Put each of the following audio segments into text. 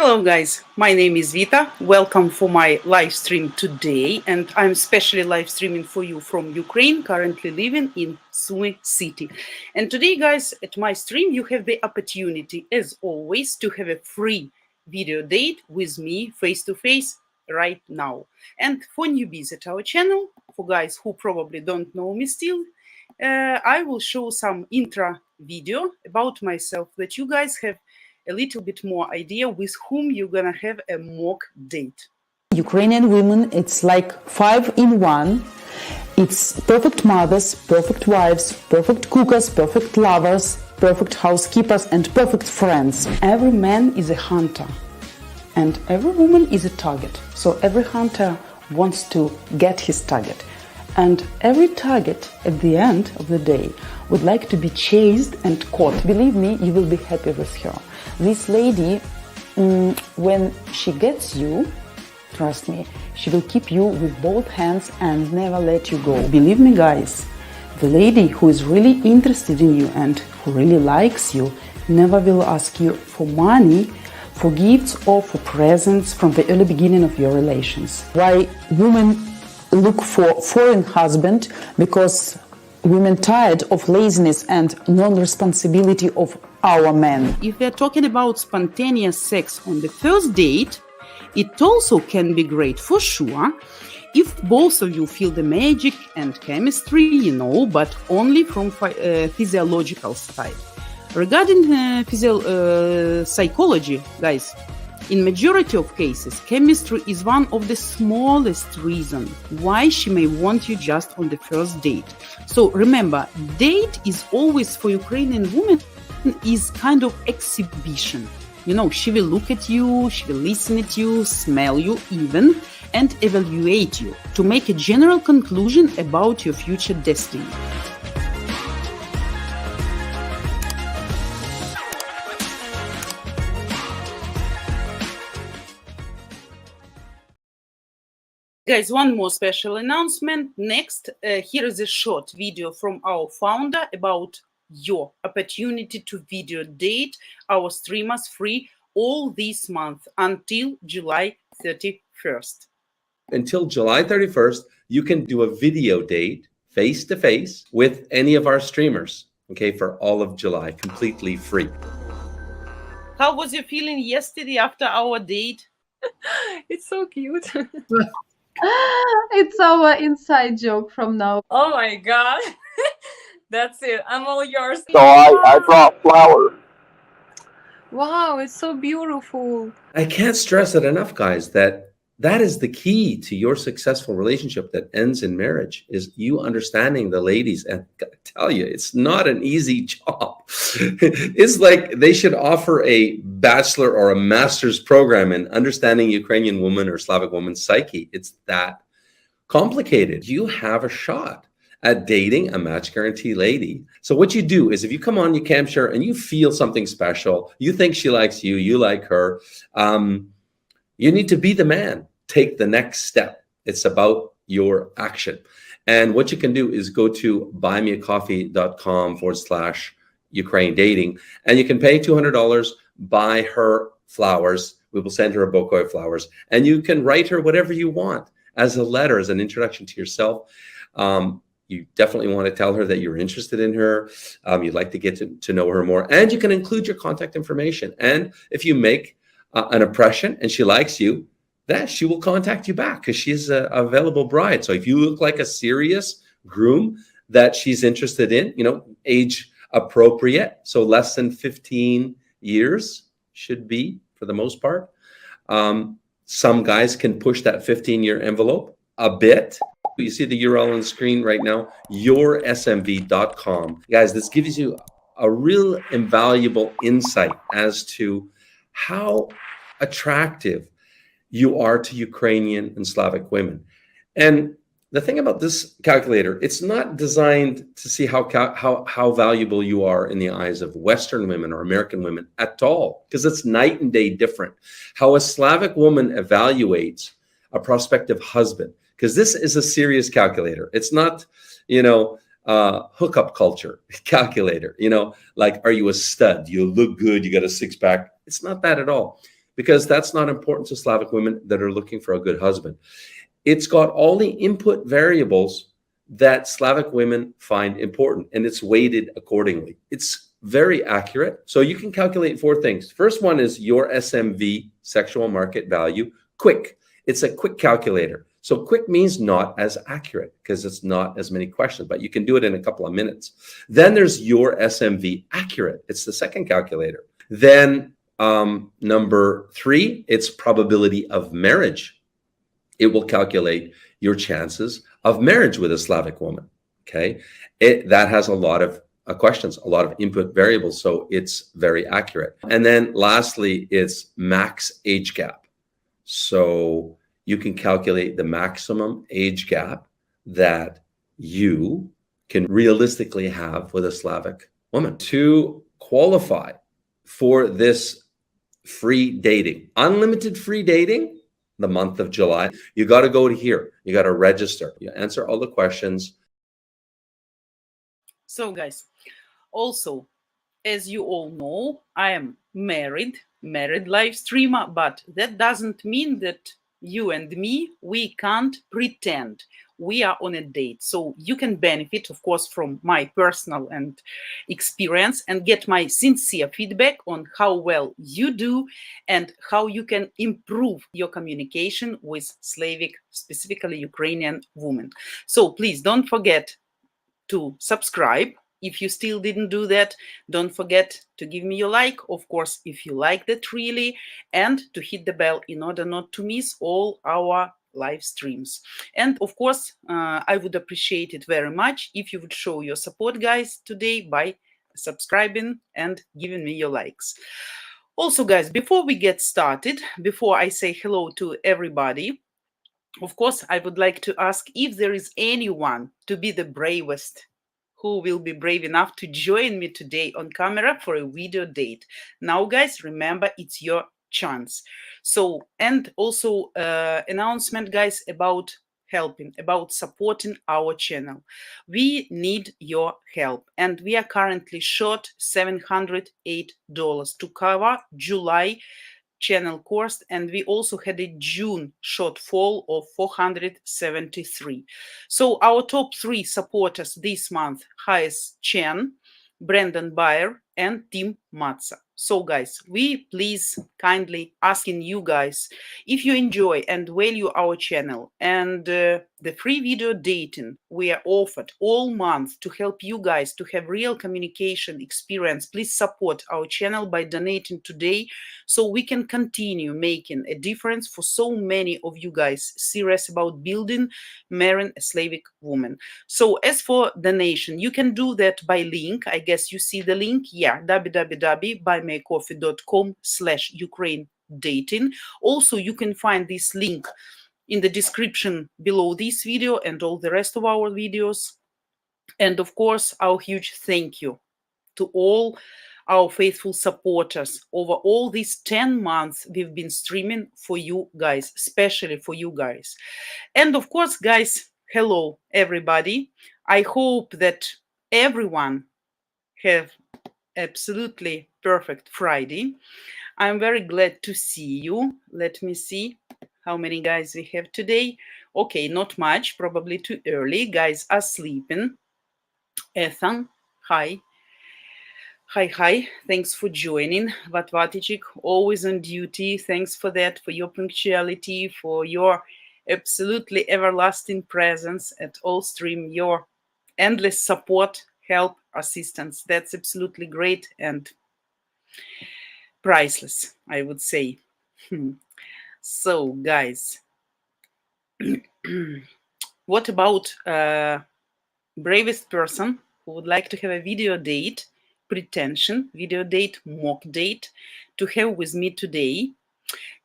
Hello guys, my name is Vita. Welcome for my live stream today, and I'm specially live streaming for you from Ukraine, currently living in Sumy city. And today guys, at my stream you have the opportunity as always to have a free video date with me face to face right now. And for newbies at our channel, for guys who probably don't know me still, I will show some intro video about myself that you guys have a little bit more idea with whom you're gonna have a mock date. Ukrainian women, it's like 5 in 1. It's perfect mothers, perfect wives, perfect cookers, perfect lovers, perfect housekeepers, and perfect friends. Every man is a hunter, and every woman is a target. So every hunter wants to get his target. And every target at the end of the day would like to be chased and caught. Believe me, you will be happy with her. This lady, when she gets you, trust me, she will keep you with both hands and never let you go. Believe me, guys, the lady who is really interested in you and who really likes you never will ask you for money, for gifts, or for presents from the early beginning of your relations. Why women look for foreign husband? Because women tired of laziness and non-responsibility of our men. If we're talking about spontaneous sex on the first date, it also can be great for sure if both of you feel the magic and chemistry, but only from physiological side. Regarding psychology, guys, in majority of cases, chemistry is one of the smallest reasons why she may want you just on the first date. So remember, date is always for Ukrainian women is kind of exhibition. She will look at you, she will listen at you, smell you even, and evaluate you to make a general conclusion about your future destiny. Guys, one more special announcement. Next, here is a short video from our founder about your opportunity to video date our streamers free all this month until July 31st. Until July 31st, you can do a video date face-to-face with any of our streamers, okay, for all of July, completely free. How was your feeling yesterday after our date? It's so cute. It's our inside joke from now. Oh my God. That's it. I'm all yours. So I brought flowers. Wow, it's so beautiful. I can't stress it enough, guys, that is the key to your successful relationship that ends in marriage, is you understanding the ladies. And I gotta tell you, it's not an easy job. It's like they should offer a bachelor or a master's program in understanding Ukrainian woman or Slavic woman's psyche. It's that complicated. You have a shot at dating a match guarantee lady. So what you do is, if you come on, you capture and you feel something special, you think she likes you, you like her, you need to be the man. Take the next step. It's about your action. And what you can do is go to buymeacoffee.com/Ukraine dating, and you can pay $200, buy her flowers. We will send her a bouquet of flowers, and you can write her whatever you want as a letter, as an introduction to yourself. You definitely want to tell her that you're interested in her. You'd like to get to know her more, and you can include your contact information. And if you make an impression and she likes you, that she will contact you back because she's an available bride. So if you look like a serious groom that she's interested in, age appropriate, so less than 15 years should be for the most part. Some guys can push that 15-year envelope a bit. You see the URL on the screen right now, yoursmv.com. Guys, this gives you a real invaluable insight as to how attractive you are to Ukrainian and Slavic women. And the thing about this calculator, it's not designed to see how valuable you are in the eyes of Western women or American women at all, because it's night and day different. How a Slavic woman evaluates a prospective husband, because this is a serious calculator. It's not, hookup culture calculator, like, are you a stud? You look good, you got a six-pack. It's not that at all. because that's not important to Slavic women that are looking for a good husband. It's got all the input variables that Slavic women find important, and it's weighted accordingly. It's very accurate. So you can calculate 4 things. First one is your SMV, sexual market value, quick. It's a quick calculator. So quick means not as accurate because it's not as many questions, but you can do it in a couple of minutes. Then there's your SMV accurate. It's the second calculator. Then number 3, it's probability of marriage. It will calculate your chances of marriage with a Slavic woman. Okay. That has a lot of questions, a lot of input variables. So it's very accurate. And then lastly, it's max age gap. So you can calculate the maximum age gap that you can realistically have with a Slavic woman. To qualify for this free dating, unlimited free dating, the month of July, you got to go to here. You got to register. You answer all the questions. So guys, also, as you all know, I am married live streamer, but that doesn't mean that you and me, we can't pretend we are on a date. So you can benefit, of course, from my personal and experience and get my sincere feedback on how well you do and how you can improve your communication with Slavic, specifically Ukrainian women. So please don't forget to subscribe. If you still didn't do that, don't forget to give me your like, of course, if you like that really, and to hit the bell in order not to miss all our live streams. And of course, I would appreciate it very much if you would show your support, guys, today by subscribing and giving me your likes. Also, guys, before we get started, before I say hello to everybody, of course, I would like to ask if there is anyone to be the bravest who will be brave enough to join me today on camera for a video date. Now, guys, remember, it's your chance. So, and also announcement, guys, about helping, about supporting our channel. We need your help, and we are currently short $708 to cover July channel cost, and we also had a June shortfall of 473. So our top 3 supporters this month: Hayes Chen, Brandon Bayer, and Tim Matza. So guys, we please kindly asking you guys, if you enjoy and value our channel and the free video dating we are offered all month to help you guys to have real communication experience, please support our channel by donating today so we can continue making a difference for so many of you guys serious about building, marrying a Slavic woman. So as for donation, you can do that by link. I guess you see the link. Yeah, www.buymeacoffee.com/Ukraine dating. Also, you can find this link in the description below this video and all the rest of our videos. And of course, our huge thank you to all our faithful supporters. Over all these 10 months, we've been streaming for you guys, especially for you guys. And of course, guys, hello, everybody. I hope that everyone have absolutely perfect Friday. I'm very glad to see you. Let me see how many guys we have today. Okay, not much, probably too early. Guys are sleeping. Ethan, hi. Hi. Thanks for joining. Vatvatijik, always on duty. Thanks for that, for your punctuality, for your absolutely everlasting presence at all stream, your endless support, help, assistance. That's absolutely great and priceless, I would say. So, guys, what about bravest person who would like to have a video date, pretension, video date, mock date, to have with me today?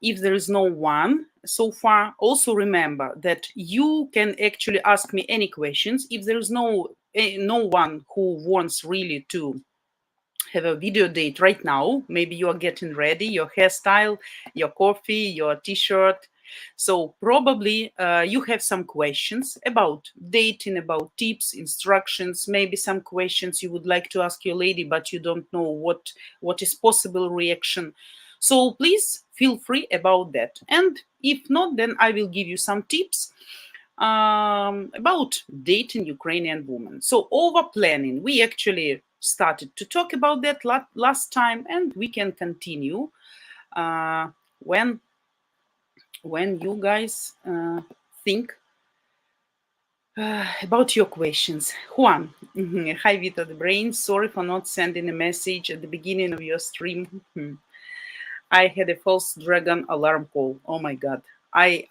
If there is no one so far, also remember that you can actually ask me any questions. If there is no one who wants really to have a video date right now, maybe you are getting ready, your hairstyle, your coffee, your t-shirt. So probably you have some questions about dating, about tips, instructions, maybe some questions you would like to ask your lady, but you don't know what is possible reaction. So please feel free about that. And if not, then I will give you some tips about dating Ukrainian women. So over planning, we actually started to talk about that last time, and we can continue uh, when you guys think about your questions. Juan, hi Vita the Brain. Sorry for not sending a message at the beginning of your stream. I had a false dragon alarm call. Oh my God. I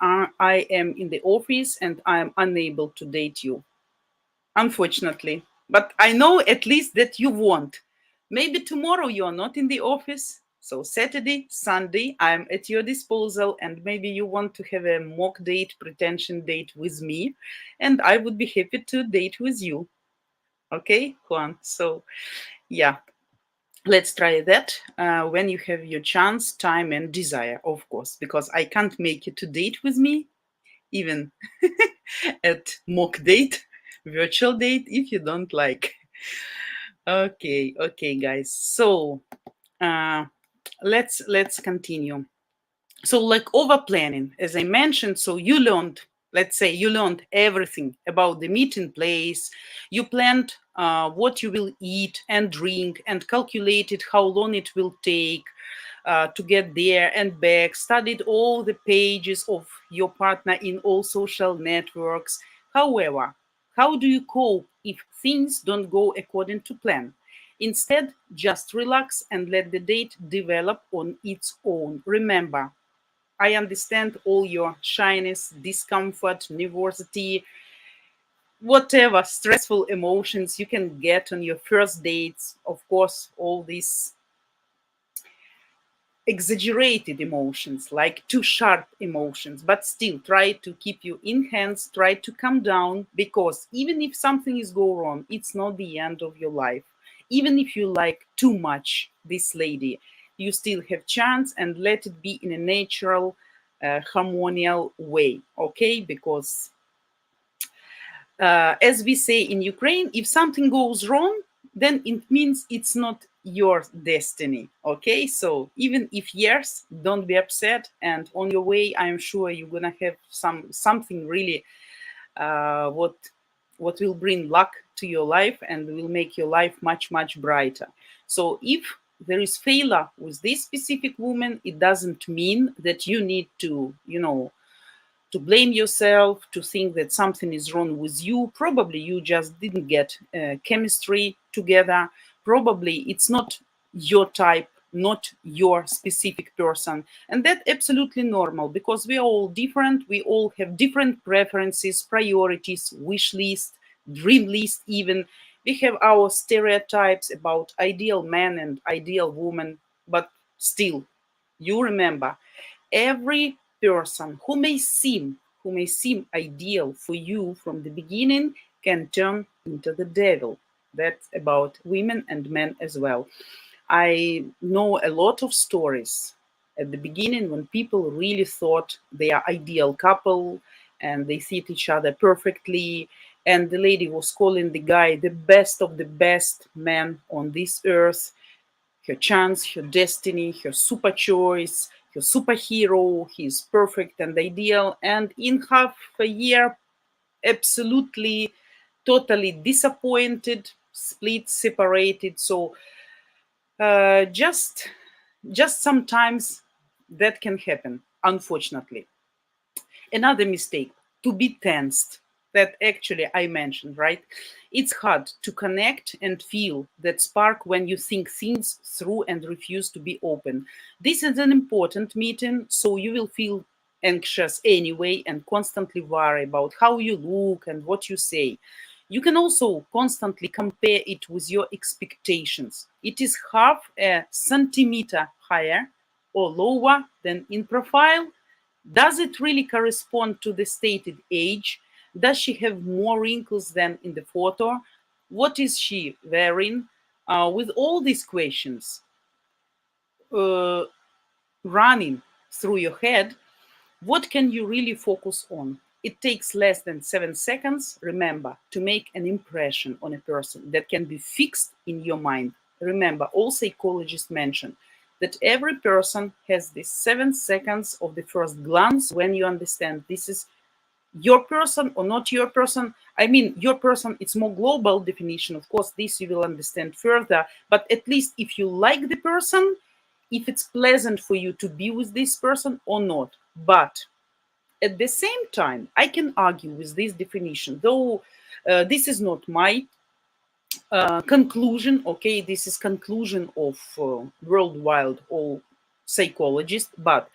am in the office and I am unable to date you, unfortunately. But I know at least that you won't. Maybe tomorrow you are not in the office. So Saturday, Sunday, I'm at your disposal, and maybe you want to have a mock date, pretension date with me, and I would be happy to date with you. Okay, Juan? So yeah, let's try that when you have your chance, time, and desire, of course, because I can't make you to date with me, even at mock date, virtual date, if you don't like. Okay, guys. So uh, let's continue. So like over planning, as I mentioned, so you learned, let's say you learned everything about the meeting place. You planned what you will eat and drink, and calculated how long it will take to get there and back, studied all the pages of your partner in all social networks. However, how do you cope if things don't go according to plan? Instead, just relax and let the date develop on its own. Remember, I understand all your shyness, discomfort, nervosity, whatever stressful emotions you can get on your first dates. Of course, all these exaggerated emotions, like too sharp emotions, but still try to keep you in hands, try to calm down, because even if something is go wrong, it's not the end of your life. Even if you like too much this lady, you still have chance, and let it be in a natural, harmonial way, okay? Because as we say in Ukraine, if something goes wrong, then it means it's not your destiny. Okay, so even if yes, don't be upset, and on your way, I'm sure you're gonna have something really what will bring luck to your life and will make your life much brighter. So if there is failure with this specific woman, it doesn't mean that you need to, to blame yourself, to think that something is wrong with you. Probably you just didn't get chemistry together. Probably it's not your type, not your specific person. And that's absolutely normal, because we are all different. We all have different preferences, priorities, wish list, dream list even. We have our stereotypes about ideal man and ideal woman, but still, you remember, every person who may seem ideal for you from the beginning can turn into the devil. That's about women and men as well. I know a lot of stories at the beginning when people really thought they are ideal couple and they fit each other perfectly, and the lady was calling the guy the best of the best man on this earth, her chance, her destiny, her super choice, her superhero. He's perfect and ideal. And in half a year, absolutely, totally disappointed, split, separated. So just sometimes that can happen, unfortunately. Another mistake, to be tensed, that actually I mentioned, right? It's hard to connect and feel that spark when you think things through and refuse to be open. This is an important meeting, so you will feel anxious anyway and constantly worry about how you look and what you say. You can also constantly compare it with your expectations. It is half a centimeter higher or lower than in profile. Does it really correspond to the stated age? Does she have more wrinkles than in the photo? What is she wearing? With all these questions uh, running through your head, what can you really focus on? It takes less than 7 seconds, remember, to make an impression on a person that can be fixed in your mind. Remember, all psychologists mention that every person has this 7 seconds of the first glance when you understand this is your person or not your person. I mean, your person, it's more global definition. Of course, this you will understand further, but at least if you like the person, if it's pleasant for you to be with this person or not. But at the same time, I can argue with this definition, though this is not my conclusion. Okay, this is conclusion of worldwide all psychologists, but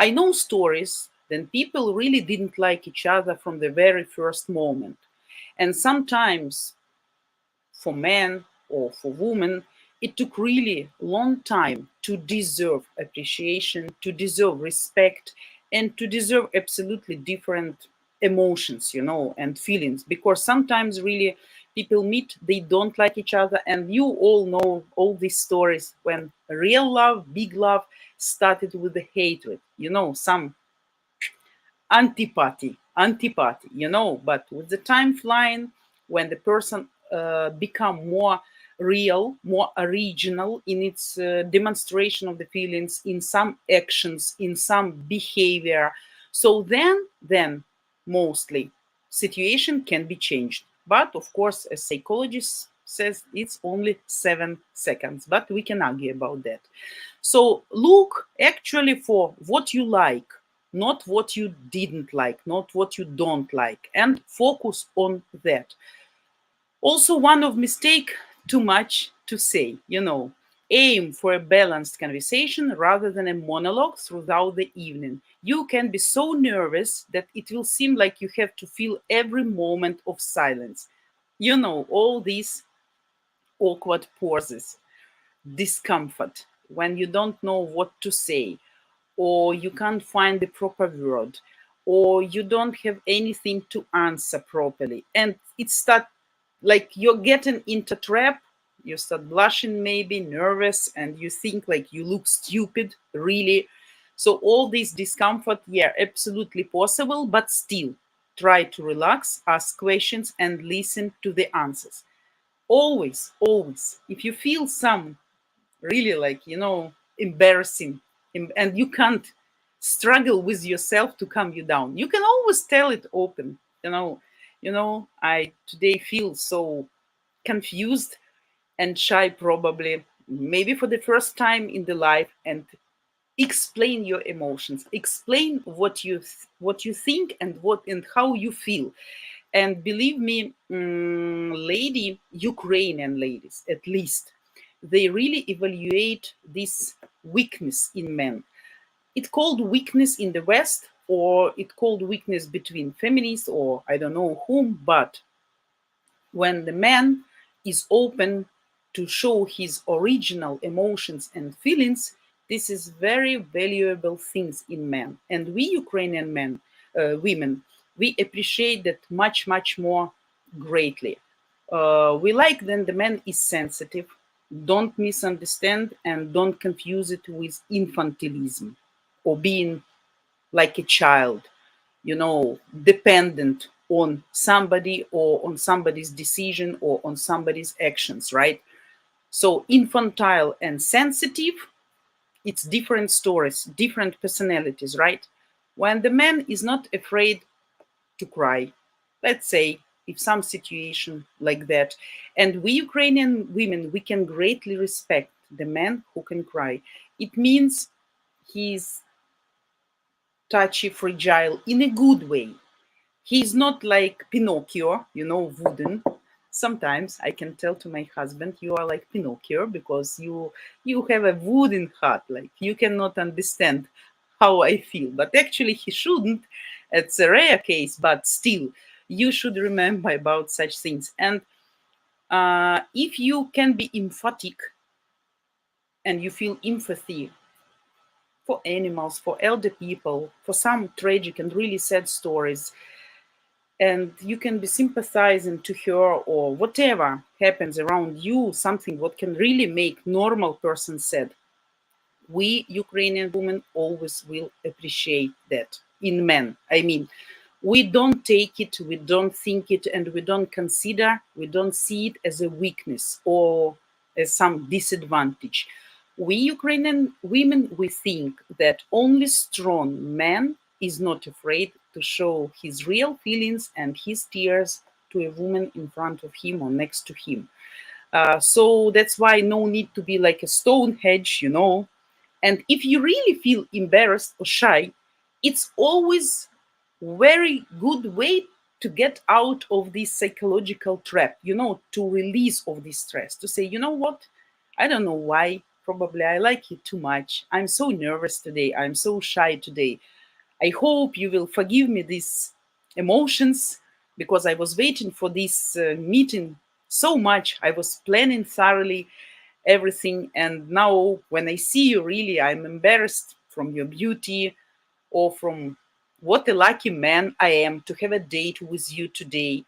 I know stories then people really didn't like each other from the very first moment. And sometimes for men or for women, it took really long time to deserve appreciation, to deserve respect, and to deserve absolutely different emotions, you know, and feelings. Because sometimes really people meet, they don't like each other, and you all know all these stories when real love, big love, started with the hatred. You know, some antipathy, you know, but with the time flying, when the person become more real, more original in its demonstration of the feelings, in some actions, in some behavior, so then mostly situation can be changed. But of course, as psychologist says, it's only 7 seconds, but we can argue about that. So look actually for what you like, not what you didn't like, not what you don't like, and focus on that. Also, one of mistake, too much to say, you know, aim for a balanced conversation rather than a monologue throughout the evening. You can be so nervous that it will seem like you have to feel every moment of silence. You know, all these awkward pauses, discomfort when you don't know what to say, or you can't find the proper word, or you don't have anything to answer properly, and it start like you're getting into trap. You start blushing, maybe nervous, and you think like you look stupid really. So all this discomfort, yeah, absolutely possible, but still try to relax, ask questions, and listen to the answers. Always if you feel some really like, you know, embarrassing, and you can't struggle with yourself to calm you down, you can always tell it open. I today feel so confused and shy, probably maybe for the first time in the life, and explain your emotions, explain what you think and what and how you feel. And believe me, Ukrainian ladies at least, they really evaluate this weakness in men. It called weakness in the West, or it called weakness between feminists, or I don't know whom, but when the man is open to show his original emotions and feelings, this is very valuable things in men. And we Ukrainian men, women, we appreciate that much more greatly. We like then the man is sensitive, don't misunderstand, and don't confuse it with infantilism or being like a child, you know, dependent on somebody or on somebody's decision or on somebody's actions, right? So infantile and sensitive, it's different stories, different personalities, right? When the man is not afraid to cry, let's say, if some situation like that, and we Ukrainian women, we can greatly respect the man who can cry. It means he's touchy, fragile in a good way. He's not like Pinocchio, you know, wooden. Sometimes I can tell to my husband, you are like Pinocchio because you have a wooden heart, like you cannot understand how I feel. But actually he shouldn't. It's a rare case, but still you should remember about such things. And if you can be emphatic and you feel empathy for animals, for elder people, for some tragic and really sad stories, and you can be sympathizing to her, or whatever happens around you, something what can really make normal person sad, we Ukrainian women always will appreciate that in men. I mean, we don't take it, we don't think it, and we don't consider, we don't see it as a weakness or as some disadvantage. We Ukrainian women, we think that only strong man is not afraid to show his real feelings and his tears to a woman in front of him or next to him. So that's why no need to be like a stone hedge, you know. And if you really feel embarrassed or shy, it's always very good way to get out of this psychological trap, you know, to release of this stress, to say, you know what, I don't know why, probably I like it too much. I'm so nervous today. I'm so shy today. I hope you will forgive me these emotions because I was waiting for this meeting so much. I was planning thoroughly everything. And now when I see you, really, I'm embarrassed from your beauty or from what a lucky man I am to have a date with you today.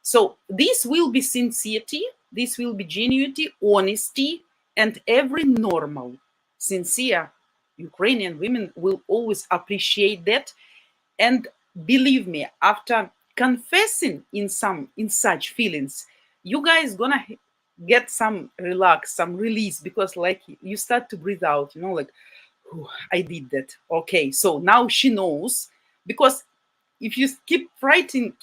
So this will be sincerity, this will be genuinity, honesty, and every normal, sincere Ukrainian women will always appreciate that. And believe me, after confessing in such feelings, you guys gonna get some relax, some release, because like you start to breathe out, you know, like, "Whew, I did that. Okay, so now she knows." Because if you keep fighting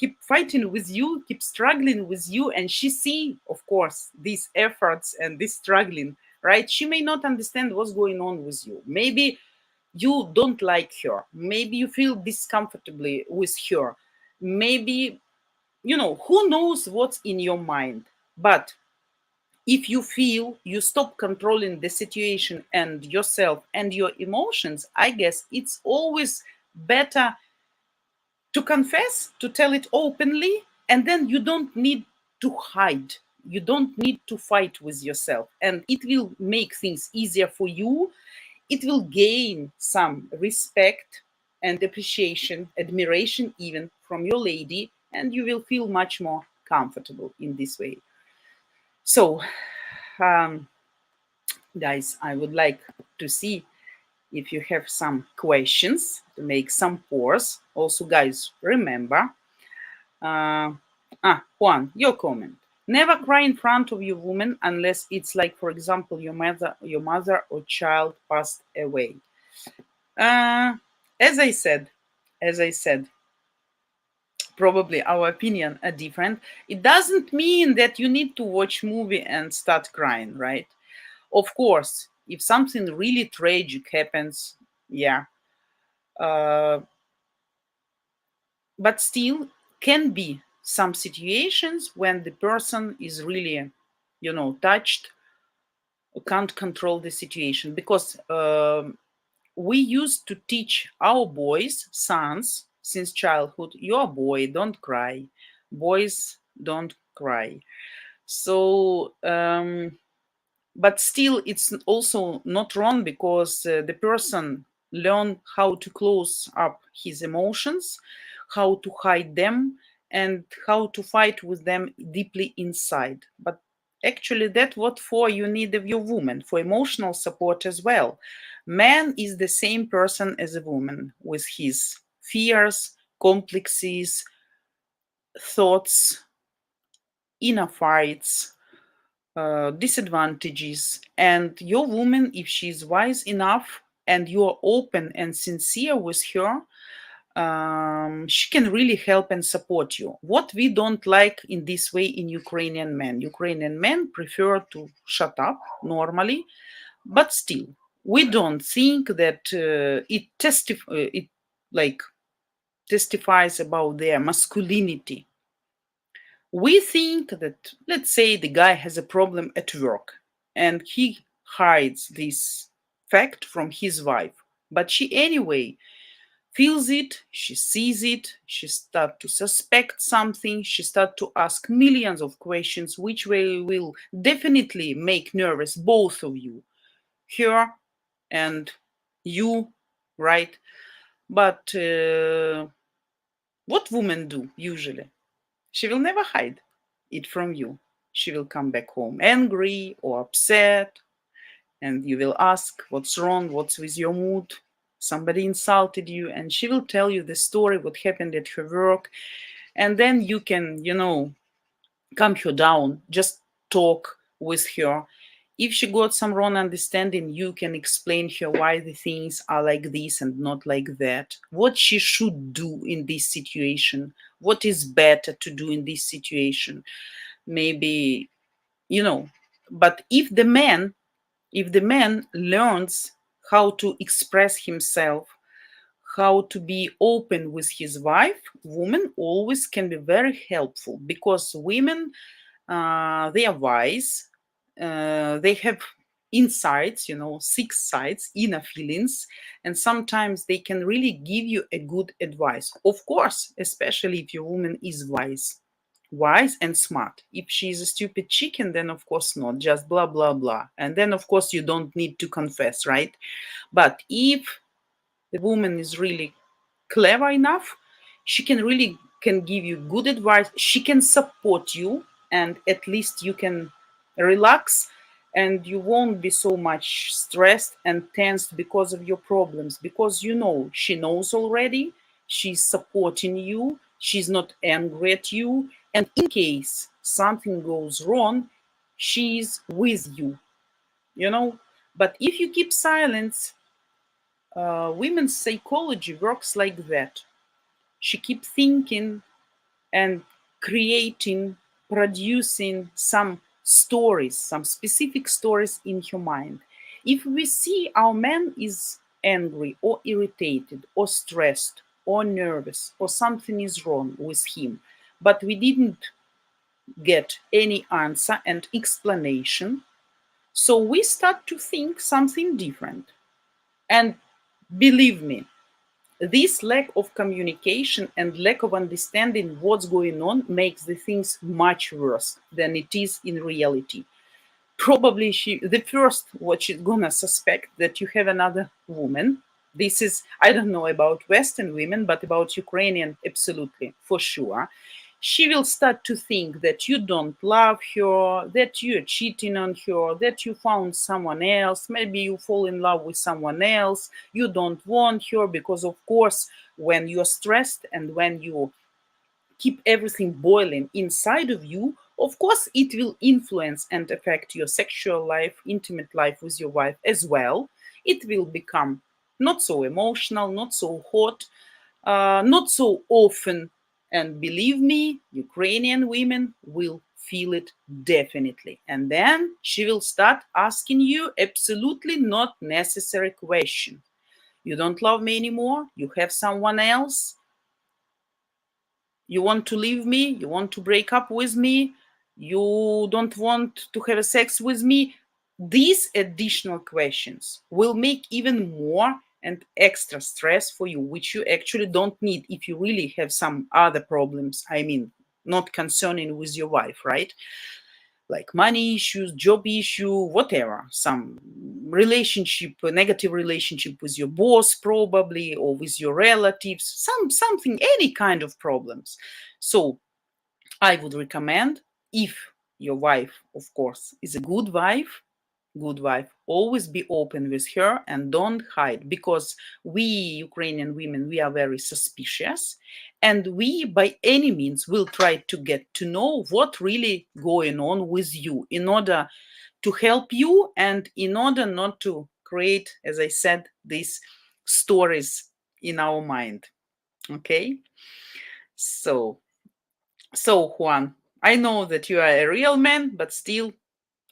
with you, keep struggling with you, and she see, of course, these efforts and this struggling, right? She may not understand what's going on with you. Maybe you don't like her. Maybe you feel discomfortably with her. Maybe, you know, who knows what's in your mind. But if you feel you stop controlling the situation and yourself and your emotions, I guess it's always better to confess, to tell it openly, and then you don't need to hide. You don't need to fight with yourself, and it will make things easier for you. It will gain some respect and appreciation, admiration even from your lady, and you will feel much more comfortable in this way. So, um, guys, I would like to see if you have some questions, to make some pause. Also, guys, remember, Juan, your comment. Never cry in front of your woman unless it's like, for example, your mother or child passed away. Uh, as I said, as I said, probably our opinion are different. It doesn't mean that you need to watch movie and start crying, right? Of course, if something really tragic happens, yeah. Uh, but still, can be some situations when the person is really, you know, touched, can't control the situation, because we used to teach our boys, sons, since childhood, you're a boy, don't cry. Boys don't cry. So, but still, it's also not wrong, because the person learn how to close up his emotions, how to hide them, and how to fight with them deeply inside. But actually, that's what for you need of your woman, for emotional support as well. Man is the same person as a woman, with his fears, complexes, thoughts, inner fights, disadvantages. And your woman, if she's wise enough and you're open and sincere with her, she can really help and support you. What we don't like in this way in Ukrainian men prefer to shut up normally, but still, we don't think that it like testifies about their masculinity. We think that, let's say, the guy has a problem at work and he hides this fact from his wife, but she anyway feels it, she sees it, she start to suspect something, she start to ask millions of questions, which will definitely make nervous both of you, her and you, right? But what women do usually? She will never hide it from you. She will come back home angry or upset, and you will ask, what's wrong? What's with your mood? Somebody insulted you, and she will tell you the story, what happened at her work. And then you can, calm her down, just talk with her. If she got some wrong understanding, you can explain her why the things are like this and not like that. What she should do in this situation. What is better to do in this situation. Maybe, you know. But if the man learns how to express himself, how to be open with his wife, women always can be very helpful, because women, they are wise, they have insights, six sides, inner feelings, and sometimes they can really give you a good advice. Of course, especially if your woman is wise and smart. If she is a stupid chicken, then of course not, just blah blah blah, and then of course you don't need to confess, right? But if the woman is really clever enough, she can give you good advice, she can support you, and at least you can relax, and you won't be so much stressed and tensed because of your problems, because she knows already, she's supporting you, she's not angry at you, and in case something goes wrong, she's with you, you know but if you keep silence, women's psychology works like that. She keeps thinking and creating, producing some stories, some specific stories in her mind. If we see our man is angry or irritated or stressed or nervous or something is wrong with him, but we didn't get any answer and explanation, so we start to think something different. And believe me, this lack of communication and lack of understanding what's going on makes the things much worse than it is in reality. Probably the first what she's gonna suspect that you have another woman. This is, I don't know about Western women, but about Ukrainian, absolutely, for sure. She will start to think that you don't love her, that you're cheating on her, that you found someone else, maybe you fall in love with someone else, you don't want her, because of course, when you're stressed and when you keep everything boiling inside of you, of course, it will influence and affect your sexual life, intimate life with your wife as well. It will become not so emotional, not so hot, not so often. And believe me, Ukrainian women will feel it definitely. And then she will start asking you absolutely not necessary questions. You don't love me anymore? You have someone else? You want to leave me? You want to break up with me? You don't want to have sex with me? These additional questions will make even more and extra stress for you, which you actually don't need if you really have some other problems. I mean, not concerning with your wife, right? Like money issues, job issue, whatever, some relationship, a negative relationship with your boss probably, or with your relatives, something, any kind of problems. So I would recommend, if your wife, of course, is a good wife, always be open with her and don't hide, because we Ukrainian women, we are very suspicious, and we by any means will try to get to know what really going on with you, in order to help you and in order not to create, as I said, these stories in our mind. Okay, so Juan, I know that you are a real man, but still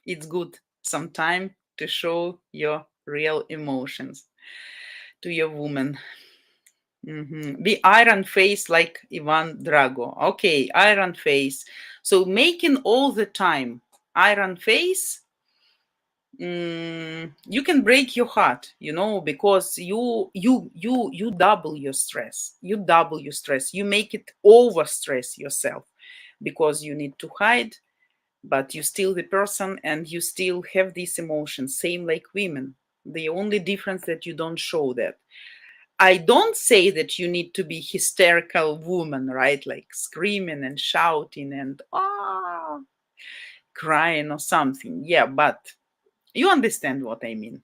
it's good sometime to show your real emotions to your woman. Be iron face like Ivan Drago. Okay, iron face. So making all the time iron face, you can break your heart, because you double your stress. You make it over stress yourself, because you need to hide, but you're still the person and you still have these emotions, same like women. The only difference that you don't show that. I don't say that you need to be hysterical woman, right? Like screaming and shouting and crying or something. Yeah, but you understand what I mean.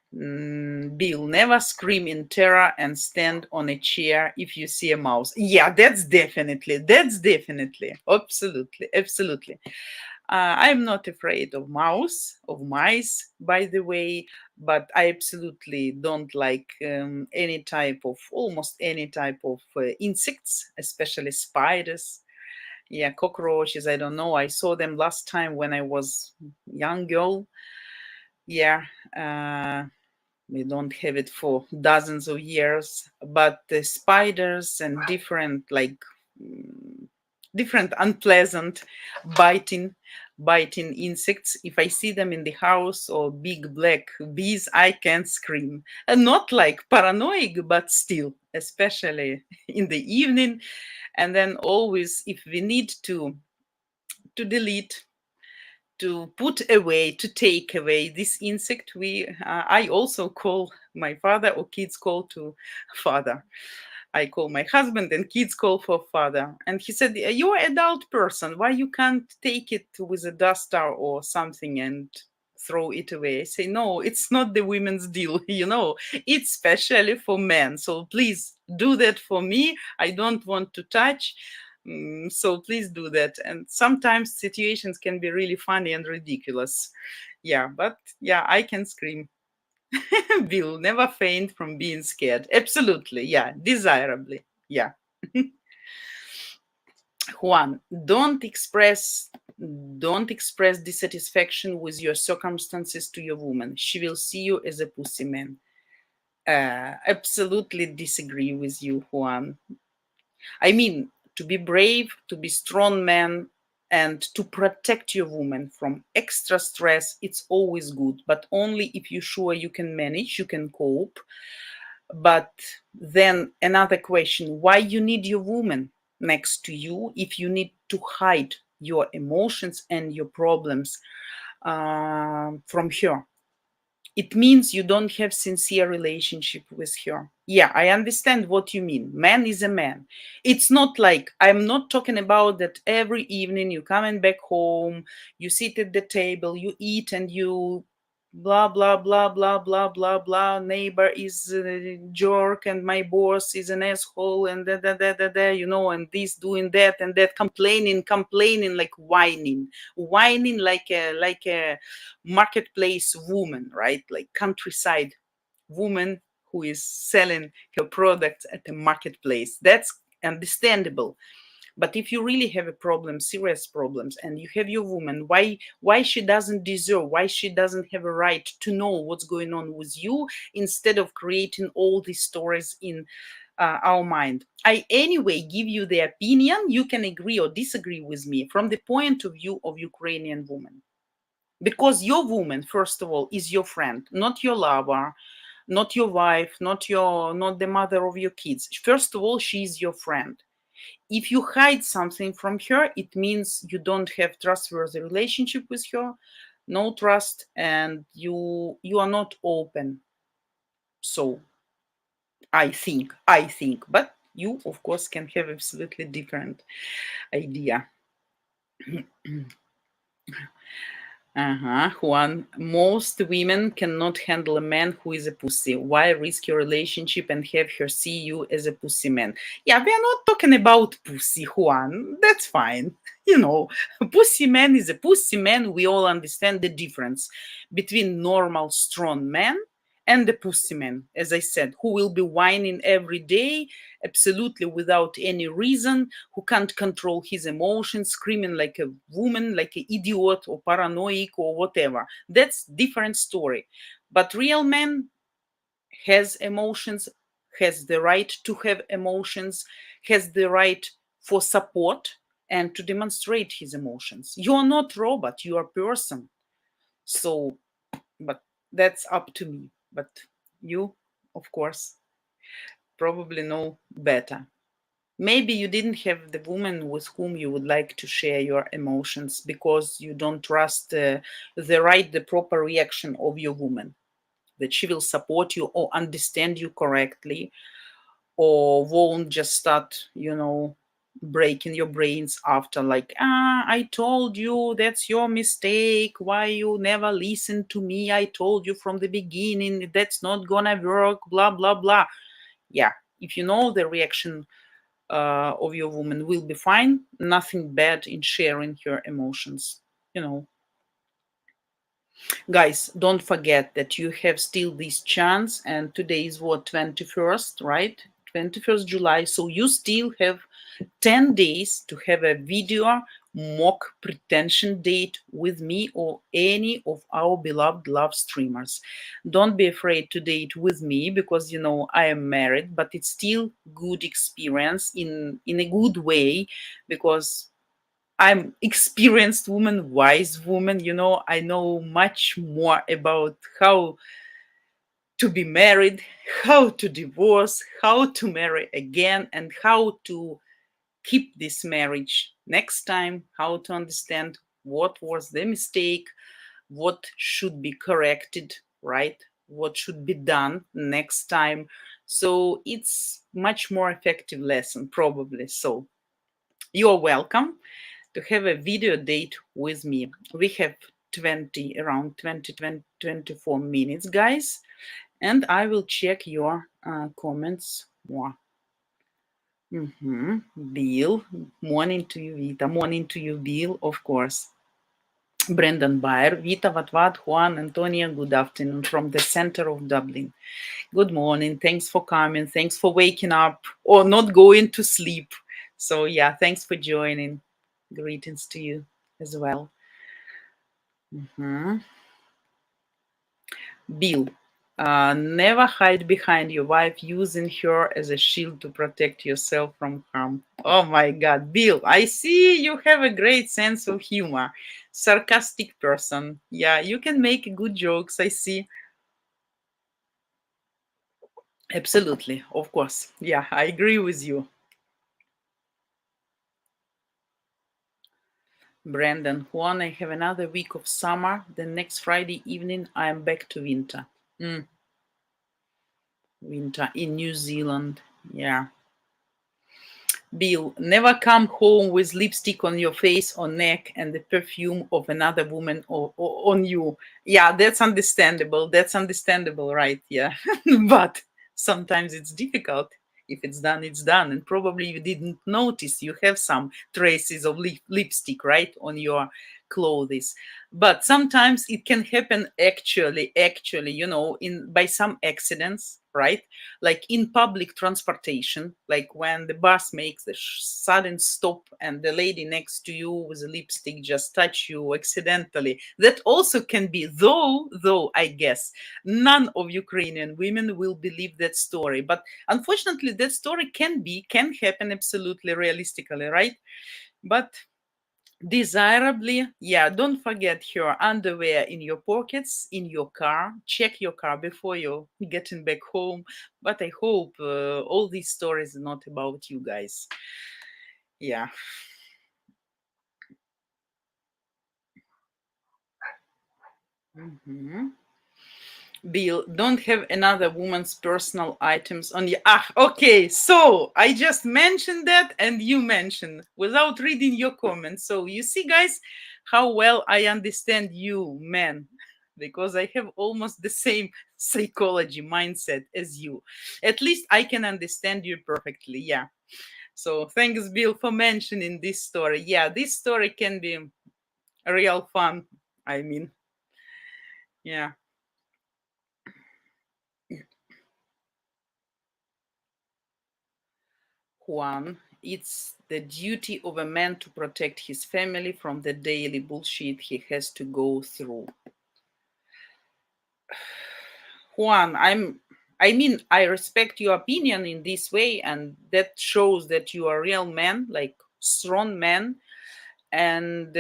Bill, never scream in terror and stand on a chair if you see a mouse. Yeah, that's definitely, absolutely. I'm not afraid of mice, by the way, but I absolutely don't like almost any type of insects, especially spiders. Yeah, cockroaches. I don't know. I saw them last time when I was young girl. Yeah, we don't have it for dozens of years, but the spiders and mm, different unpleasant biting biting insects, if I see them in the house, or big black bees, I can scream. And not like paranoid, but still, especially in the evening. And then always, if we need to delete, to put away, to take away this insect, I also call my father, or kids call to father. I call my husband and kids call for father. And he said, you're an adult person, why you can't take it with a duster or something and throw it away? I say, no, it's not the women's deal, it's specially for men, so please do that for me. I don't want to touch. So please do that. And sometimes situations can be really funny and ridiculous. Yeah, but yeah, I can scream. Bill, never faint from being scared. Absolutely. Yeah, desirably. Yeah. Juan, don't express dissatisfaction with your circumstances to your woman. She will see you as a pussy man. Absolutely disagree with you, Juan. I mean, to be brave, to be strong man, and to protect your woman from extra stress, it's always good, but only if you're sure you can manage, you can cope. But then another question, why you need your woman next to you if you need to hide your emotions and your problems from her? It means you don't have sincere relationship with her. Yeah, I understand what you mean. Man is a man. It's not like, I'm not talking about that every evening you coming back home, you sit at the table, you eat, and you blah blah blah blah blah blah blah, neighbor is a jerk and my boss is an asshole and and this doing that and that, complaining, like whining like a marketplace woman, right? Like countryside woman who is selling her products at the marketplace. That's understandable. But if you really have a problem, serious problems, and you have your woman, why she doesn't deserve, why she doesn't have a right to know what's going on with you, instead of creating all these stories in our mind? I anyway give you the opinion. You can agree or disagree with me from the point of view of Ukrainian woman, because your woman, first of all, is your friend, not your lover, not your wife, not the mother of your kids. First of all, she is your friend. If you hide something from her, it means you don't have trustworthy relationship with her, no trust, and you are not open. So I think, but you of course can have absolutely different idea. Juan, most women cannot handle a man who is a pussy. Why risk your relationship and have her see you as a pussy man? Yeah, we are not talking about pussy, Juan. That's fine. Pussy man is a pussy man. We all understand the difference between normal, strong man and the pussy man, as I said, who will be whining every day, absolutely without any reason, who can't control his emotions, screaming like a woman, like an idiot or paranoid or whatever. That's different story. But real man has emotions, has the right to have emotions, has the right for support and to demonstrate his emotions. You're not robot, you are person. So, but that's up to me. But you, of course, probably know better. Maybe you didn't have the woman with whom you would like to share your emotions because you don't trust the proper reaction of your woman, that she will support you or understand you correctly, or won't just start, breaking your brains after, like, I told you that's your mistake. Why you never listen to me? I told you from the beginning that's not gonna work, blah, blah, blah. Yeah, if you know the reaction of your woman will be fine. Nothing bad in sharing her emotions. you know. Guys, don't forget that you have still this chance, and today is what, 21st, right? 21st July. So you still have 10 days to have a video mock pretension date with me or any of our beloved love streamers. Don't be afraid to date with me, because you know I am married, but it's still good experience in a good way, because I'm experienced woman, wise woman, you know, I know much more about how to be married, how to divorce, how to marry again, and how to keep this marriage next time, how to understand what was the mistake, what should be corrected, right? What should be done next time. So it's much more effective lesson, probably. So you're welcome to have a video date with me. We have around 24 minutes, guys, and I will check your comments more. Bill, morning to you, Vita. Morning to you, Bill, of course. Brendan Bayer, Vita, Vatvat, Juan, Antonia, good afternoon from the center of Dublin. Good morning. Thanks for coming. Thanks for waking up or not going to sleep. So, yeah, thanks for joining. Greetings to you as well. Bill, never hide behind your wife, using her as a shield to protect yourself from harm. Oh my God, Bill, I see you have a great sense of humor. Sarcastic person. Yeah, you can make good jokes, I see. Absolutely, of course. Yeah, I agree with you. Brandon, Juan, I have another week of summer. The next Friday evening, I am back to winter. Winter in New Zealand. Yeah. Bill, never come home with lipstick on your face or neck and the perfume of another woman or on you. Yeah, that's understandable. That's understandable, right? Yeah. But sometimes it's difficult. If it's done, it's done. And probably you didn't notice you have some traces of lipstick, right, on your clothes. But sometimes it can happen actually, you know, by some accidents, right? Like in public transportation, like when the bus makes the sudden stop and the lady next to you with a lipstick just touch you accidentally. That also can be, though I guess none of Ukrainian women will believe that story. But unfortunately, that story can happen absolutely realistically, right? But desirably, yeah, don't forget your underwear in your pockets in your car. Check your car before you're getting back home. But I hope all these stories are not about you guys. Yeah. Bill, don't have another woman's personal items on you. Okay. So I just mentioned that, and you mentioned without reading your comments. So you see, guys, how well I understand you, men, because I have almost the same psychology mindset as you. At least I can understand you perfectly. Yeah. So thanks, Bill, for mentioning this story. Yeah, this story can be real fun. I mean, yeah. Juan, it's the duty of a man to protect his family from the daily bullshit he has to go through. Juan, I respect your opinion in this way, and that shows that you are a real man, like strong man, and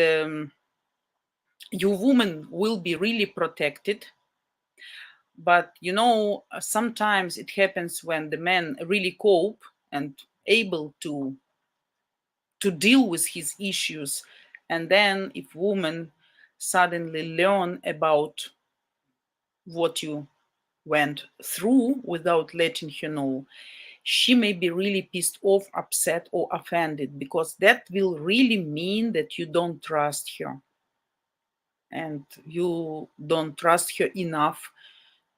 your woman will be really protected. But you know, sometimes it happens when the man really cope and able to deal with his issues, and then if women suddenly learn about what you went through without letting her know, she may be really pissed off, upset, or offended, because that will really mean that you don't trust her and you don't trust her enough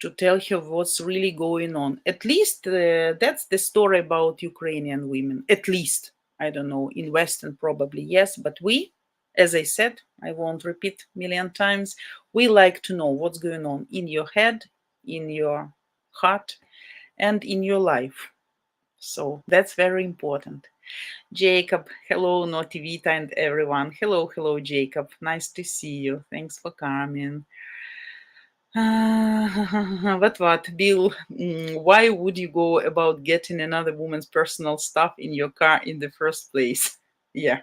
to tell her what's really going on. At least that's the story about Ukrainian women. At least, I don't know, in Western probably yes, but we As I said, I won't repeat a million times. We like to know what's going on in your head, in your heart, and in your life. So that's very important. Jacob, hello, Notivita and everyone. Hello, Jacob. Nice to see you. Thanks for coming. What, Bill? Why would you go about getting another woman's personal stuff in your car in the first place? Yeah,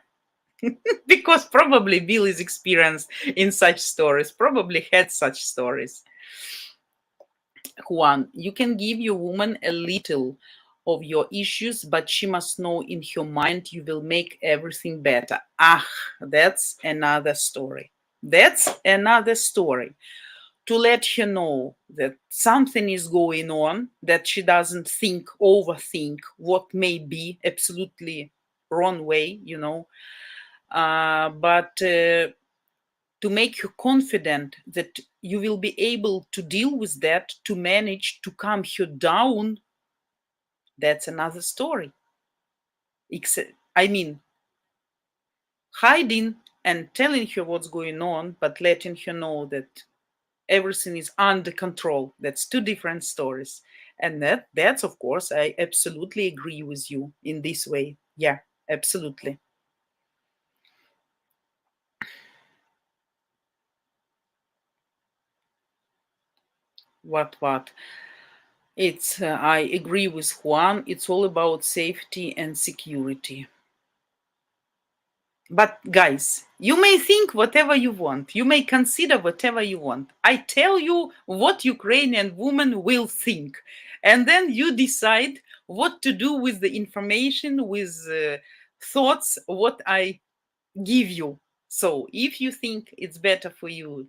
because probably Bill is experienced in such stories, probably had such stories. Juan, you can give your woman a little of your issues, but she must know in her mind you will make everything better. That's another story. That's another story. To let her know that something is going on, that she doesn't overthink what may be absolutely wrong way, but to make you confident that you will be able to deal with that, to manage to calm her down, that's another story. I mean, hiding and telling her what's going on, but letting her know that everything is under control. That's two different stories. And that's of course, I absolutely agree with you in this way. Yeah, absolutely. What? It's, I agree with Juan. It's all about safety and security. But guys, you may think whatever you want. You may consider whatever you want. I tell you what Ukrainian woman will think. And then you decide what to do with the information, with thoughts, what I give you. So if you think it's better for you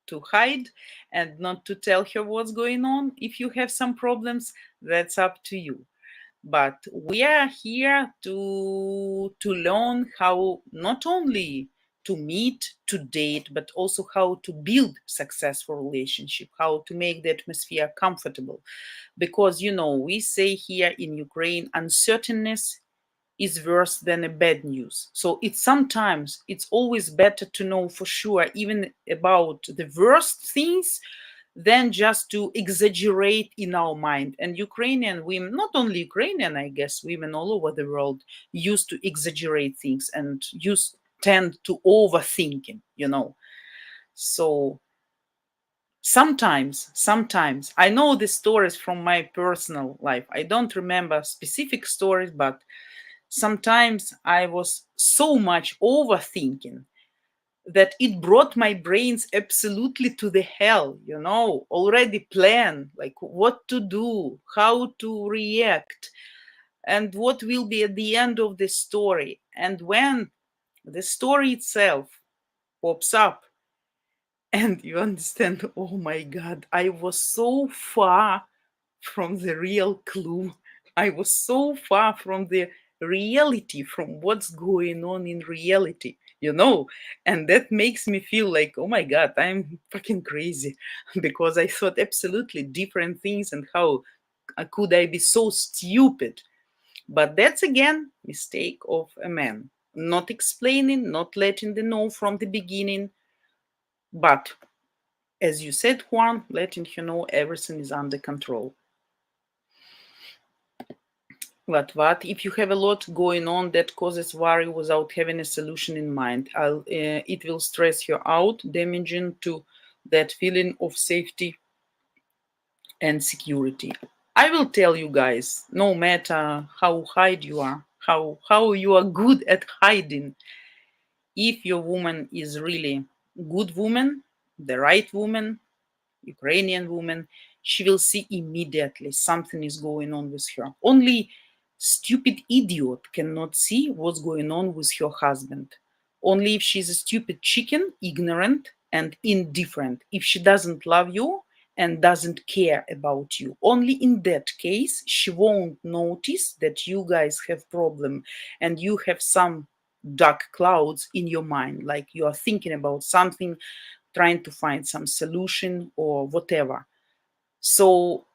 to hide and not to tell her what's going on, if you have some problems, that's up to you. But we are here to learn how not only to meet, to date, but also how to build successful relationship, how to make the atmosphere comfortable. Because we say here in Ukraine, uncertainness is worse than a bad news. So it's always better to know for sure, even about the worst things, than just to exaggerate in our mind. And Ukrainian women, not only Ukrainian, I guess, women all over the world used to exaggerate things and tend to overthinking. So sometimes I know the stories from my personal life. I don't remember specific stories, but sometimes I was so much overthinking that it brought my brains absolutely to the hell, already plan like what to do, how to react, and what will be at the end of the story. And when the story itself pops up, and you understand, oh my God, I was so far from the real clue. I was so far from the reality, from what's going on in reality. And that makes me feel like, oh my God, I'm fucking crazy because I thought absolutely different things, and how could I be so stupid? But that's again mistake of a man, not explaining, not letting them know from the beginning. But as you said, Juan, letting you know everything is under control. What if you have a lot going on that causes worry without having a solution in mind? It will stress you out, damaging to that feeling of safety and security. I will tell you guys, no matter how hide you are, how you are good at hiding, if your woman is really good woman, the right woman, Ukrainian woman, she will see immediately something is going on with her. Only stupid idiot cannot see what's going on with her husband. Only if she's a stupid chicken, ignorant and indifferent. If she doesn't love you and doesn't care about you, only in that case she won't notice that you guys have problem and you have some dark clouds in your mind, like you are thinking about something, trying to find some solution or whatever. So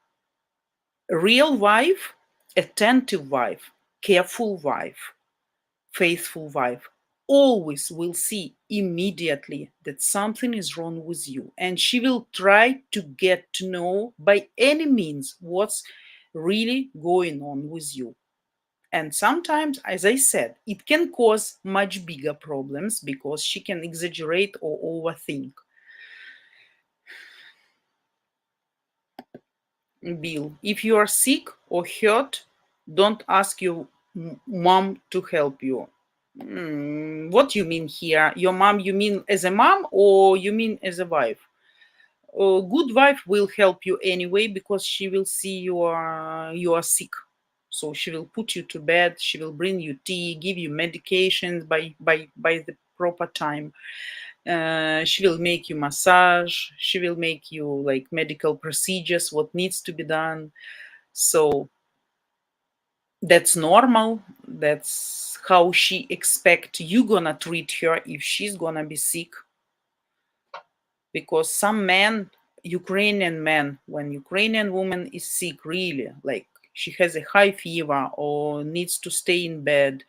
real wife, attentive wife, careful wife, faithful wife always will see immediately that something is wrong with you, and she will try to get to know by any means what's really going on with you. And sometimes, as I said, it can cause much bigger problems because she can exaggerate or overthink. Bill, if you are sick or hurt, don't ask your mom to help you. What you mean here? Your mom, you mean as a mom or you mean as a wife? A good wife will help you anyway because she will see you are sick. So she will put you to bed, she will bring you tea, give you medications by the proper time. She will make you massage, she will make you like medical procedures, what needs to be done. So that's normal. That's how she expect you gonna treat her if she's gonna be sick. Because some men, Ukrainian men, when Ukrainian woman is sick, really, like she has a high fever or needs to stay in bed,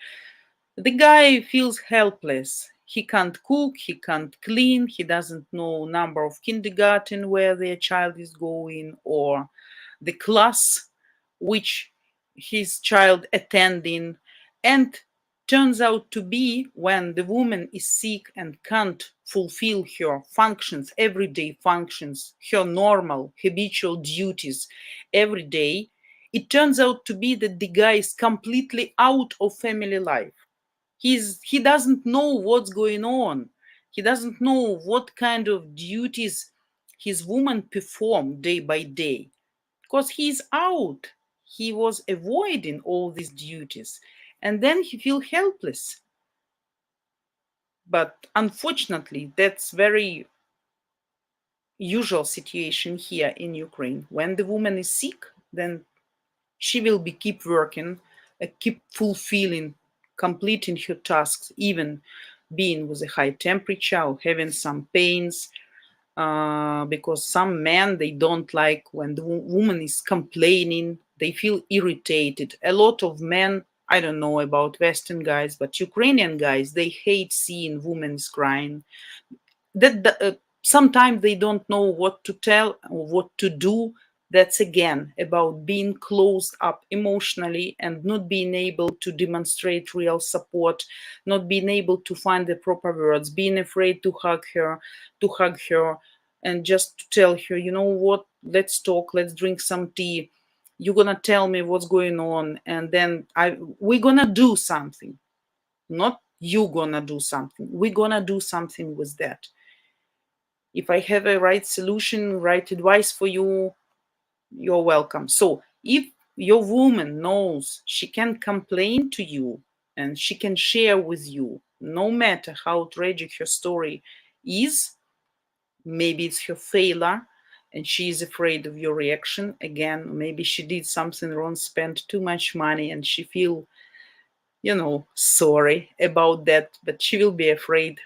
the guy feels helpless. He can't cook, he can't clean, he doesn't know number of kindergarten where their child is going or the class which his child attending. And turns out to be when the woman is sick and can't fulfill her functions, everyday functions, her normal habitual duties every day, it turns out to be that the guy is completely out of family life. He doesn't know what's going on. He doesn't know what kind of duties his woman perform day by day because he's out. He was avoiding all these duties, and then he feel helpless. But unfortunately, that's very usual situation here in Ukraine. When the woman is sick, then she will be keep working, keep fulfilling, completing her tasks, even being with a high temperature or having some pains. Because some men, they don't like when the woman is complaining, they feel irritated. A lot of men, I don't know about Western guys, but Ukrainian guys, they hate seeing women crying. That sometimes they don't know what to tell or what to do. That's again about being closed up emotionally and not being able to demonstrate real support, not being able to find the proper words, being afraid to hug her and just to tell her, you know what, let's talk, let's drink some tea, you're gonna tell me what's going on, and then we're gonna do something. Not you gonna do something, we're gonna do something with that. If I have a right solution, right advice for you, you're welcome. So if your woman knows she can complain to you and she can share with you, no matter how tragic her story is, maybe it's her failure and she is afraid of your reaction. Again, maybe she did something wrong, spent too much money, and she feel, sorry about that, but she will be afraid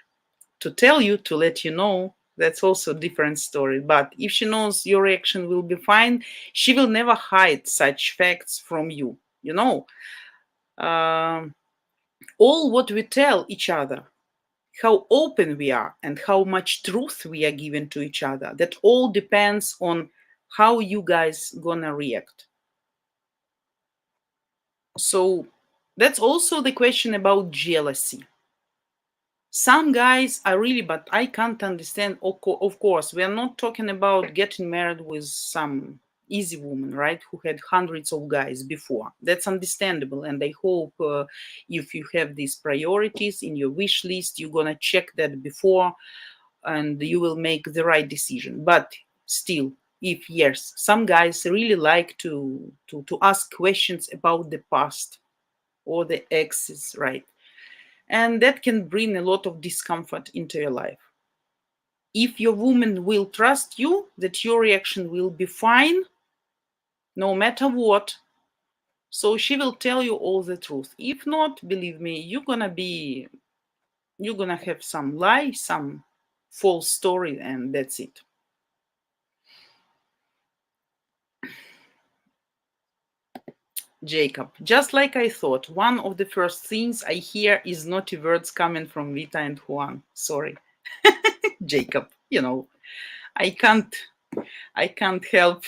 to tell you, to let you know. That's also a different story. But if she knows your reaction will be fine, she will never hide such facts from you. All what we tell each other, how open we are, and how much truth we are giving to each other, that all depends on how you guys gonna react. So that's also the question about jealousy. Some guys are really, but I can't understand. Of course, we are not talking about getting married with some easy woman, right? Who had hundreds of guys before. That's understandable. And I hope if you have these priorities in your wish list, you're going to check that before and you will make the right decision. But still, if yes, some guys really like to ask questions about the past or the exes, right? And that can bring a lot of discomfort into your life. If your woman will trust you that your reaction will be fine no matter what, so she will tell you all the truth. If not, believe me, you're gonna have some lie, some false story, and that's it. Jacob, just like I thought, one of the first things I hear is naughty words coming from Vita and Juan. Sorry. Jacob, you know, I can't help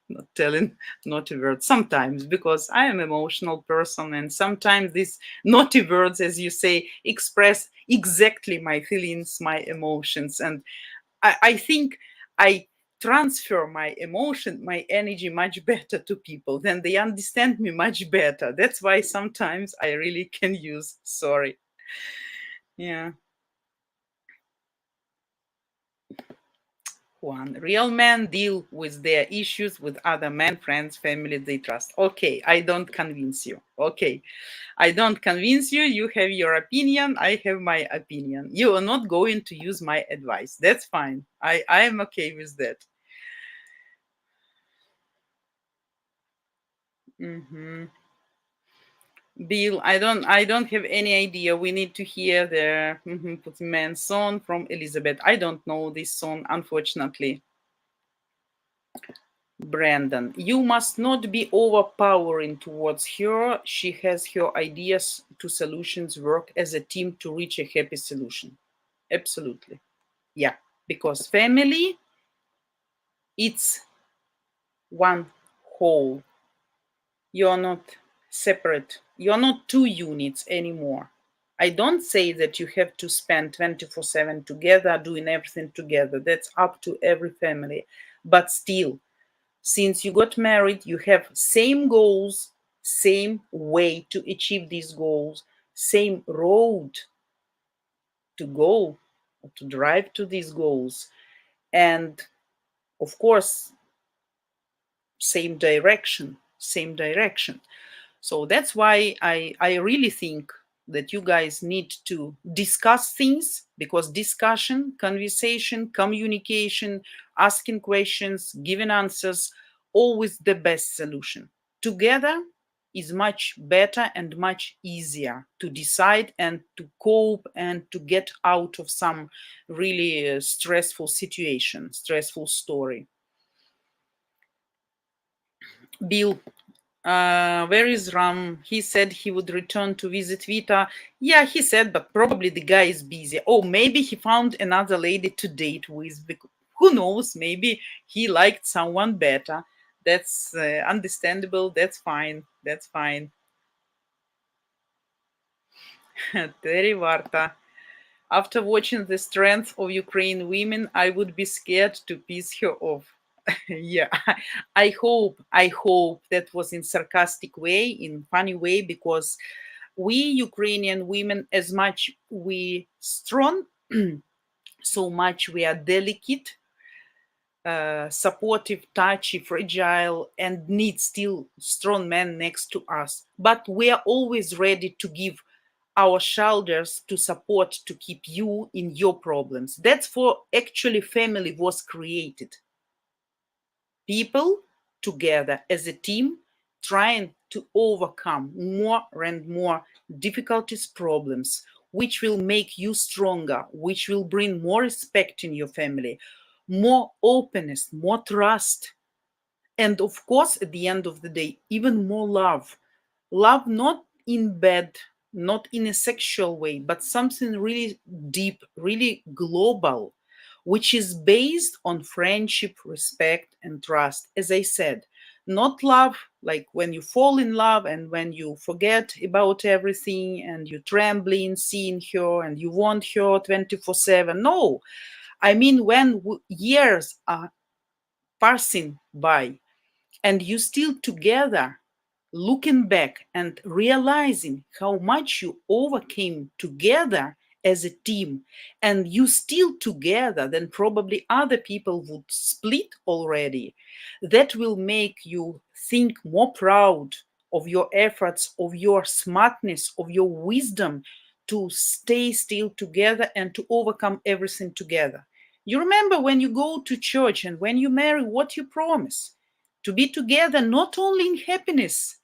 not telling naughty words sometimes, because I am an emotional person, and sometimes these naughty words, as you say, express exactly my feelings, my emotions. And I think I transfer my emotion, my energy much better to people. Then they understand me much better. That's why sometimes I really can use sorry. Yeah. One, real men deal with their issues with other men, friends, family they trust. Okay, I don't convince you. Okay, I don't convince you. You have your opinion. I have my opinion. You are not going to use my advice. That's fine. I am okay with that. Bill, I don't have any idea. We need to hear the man song from Elizabeth. I don't know this song, unfortunately. Brandon, you must not be overpowering towards her. She has her ideas to solutions, work as a team to reach a happy solution. Absolutely. Yeah, because family, it's one whole. You're not separate. You're not two units anymore. I don't say that you have to spend 24/7 together, doing everything together. That's up to every family. But still, since you got married, you have same goals, same way to achieve these goals, same road to go, to drive to these goals. And of course, same direction. So that's why I really think that you guys need to discuss things, because discussion, conversation, communication, asking questions, giving answers, always the best solution. Together is much better and much easier to decide and to cope and to get out of some really stressful situation, stressful story. Bill, where is Ram? He said he would return to visit Vita. Yeah, he said, but probably the guy is busy. Oh, maybe he found another lady to date with. Who knows? Maybe he liked someone better. That's understandable. That's fine. That's fine. Terry Varta. After watching the strength of Ukrainian women, I would be scared to piss her off. Yeah, I hope that was in sarcastic way, in funny way, because we Ukrainian women, as much we strong, so much we are delicate, supportive, touchy, fragile, and need still strong men next to us. But we are always ready to give our shoulders to support, to keep you in your problems. That's for actually family was created. People together as a team trying to overcome more and more difficulties, problems, which will make you stronger, which will bring more respect in your family, more openness, more trust, and of course, at the end of the day, even more love. Love not in bed, not in a sexual way, but something really deep, really global, which is based on friendship, respect, and trust. As I said, not love like when you fall in love and when you forget about everything and you're trembling, seeing her and you want her 24/7. No, I mean when years are passing by and you still together, looking back and realizing how much you overcame together as a team, and you still together, then probably other people would split already. That will make you think more proud of your efforts, of your smartness, of your wisdom to stay still together and to overcome everything together. You remember when you go to church and when you marry, what you promise? To be together not only in happiness